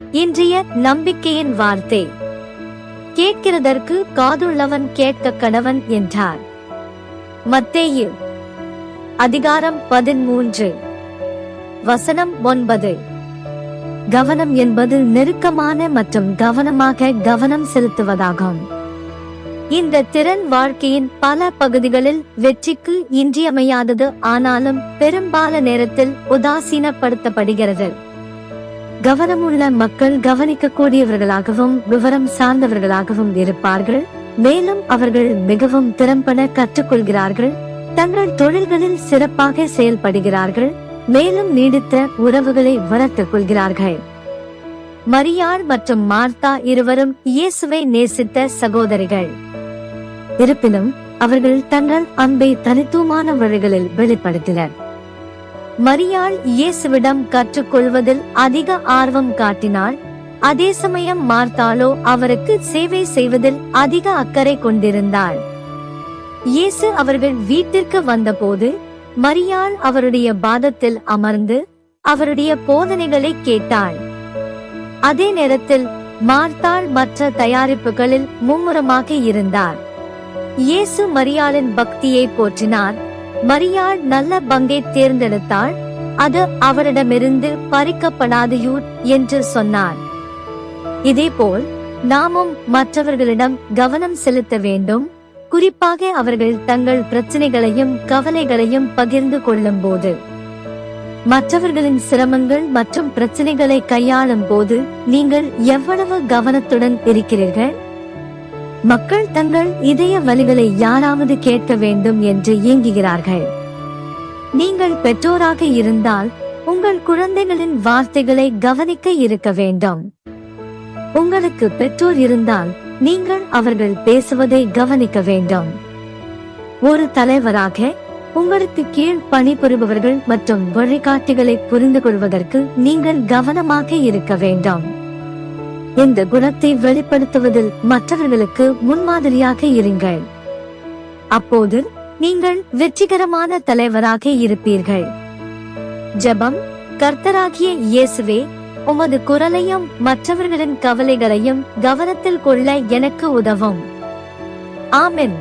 இன்றைய நம்பிக்கையின் வார்த்தை, கேட்கிறதற்கு காதுள்ளவன் கேட்க கடவன் என்றார். மத்தேயு அதிகாரம் 13 வசனம் 9. கவனம் என்பது நெருக்கமான மற்றும் கவனமாக கவனம் செலுத்துவதாகும். இந்த திறன் வாழ்க்கையின் பல பகுதிகளில் வெற்றிக்கு இன்றியமையாதது. ஆனாலும் பெரும்பாலான நேரத்தில் உதாசீனப்படுத்தப்படுகிறது. கவனமுள்ள மக்கள் கவனிக்கக்கூடியவர்களாகவும் விவரம் சார்ந்தவர்களாகவும் இருப்பார்கள். மேலும் அவர்கள் மிகவும் திறம்பட கற்றுக்கொள்கிறார்கள். தங்கள் தொழில்களில் சிறப்பாக செயல்படுகிறார்கள். மேலும் நீடித்த உறவுகளை வளர்த்துக் கொள்கிறார்கள். மரியாள் மற்றும் மார்த்தா இருவரும் இயேசுவை நேசித்த சகோதரிகள். இருப்பினும் அவர்கள் தங்கள் அன்பை தனித்துவமான வழிகளில் வெளிப்படுத்தினர். மரியாள் இயேசுவிடம் கற்றுக்கொள்வதில் அதிக ஆர்வம் காட்டினாள். அதே சமயம் மார்த்தாளோ அவருக்கு சேவை செய்வதில் அதிக அக்கறை கொண்டிருந்தாள். இயேசு அவர்கள் வீட்டிற்கு வந்தபோது மரியாள் அவருடைய பாதத்தில் அமர்ந்து அவருடைய போதனைகளை கேட்டாள். அதே நேரத்தில் மார்த்தாள் மற்ற தயாரிப்புகளில் மும்முரமாக இருந்தார். இயேசு மரியாளின் பக்தியை போற்றினார். மரியாள் நல்ல பங்கை தேர்ந்தெடுத்தாள், அது அவரிடமிருந்து பறிக்கப்படாது என்று சொன்னார். இதேபோல் நாமும் மற்றவர்களிடம் கவனம் செலுத்த வேண்டும். குறிப்பாக அவர்கள் தங்கள் பிரச்சனைகளையும் கவலைகளையும் பகிர்ந்து கொள்ளும் போது. மற்றவர்களின் சிரமங்கள் மற்றும் பிரச்சனைகளை கையாளும் போது நீங்கள் எவ்வளவு கவனத்துடன் இருக்கிறீர்கள்? மக்கள் தங்கள் இதய வலிகளை யாராவது கேட்க வேண்டும் என்று ஏங்குகிறார்கள். நீங்கள் பெற்றோராக இருந்தால் உங்கள் குழந்தைகளின் வார்த்தைகளை கவனிக்க இருக்க வேண்டும். உங்களுக்கு பெற்றோர் இருந்தால் நீங்கள் அவர்கள் பேசுவதை கவனிக்க வேண்டும். ஒரு தலைவராக உங்களுக்கு கீழ் பணிபுரிபவர்கள் மற்றும் வழிகாட்டிகளை புரிந்து கொள்வதற்கு நீங்கள் கவனமாக இருக்க வேண்டும். இந்த குணத்தை வெளிப்படுத்துவதில் மற்றவர்களுக்கு முன்மாதிரியாக இருங்கள். அப்போது நீங்கள் வெற்றிகரமான தலைவராக இருப்பீர்கள். ஜெபம். கர்த்தராகிய இயேசுவே, உமது குரலையும் மற்றவர்களின் கவலைகளையும் கவனத்தில் கொள்ள எனக்கு உதவும். ஆமென்.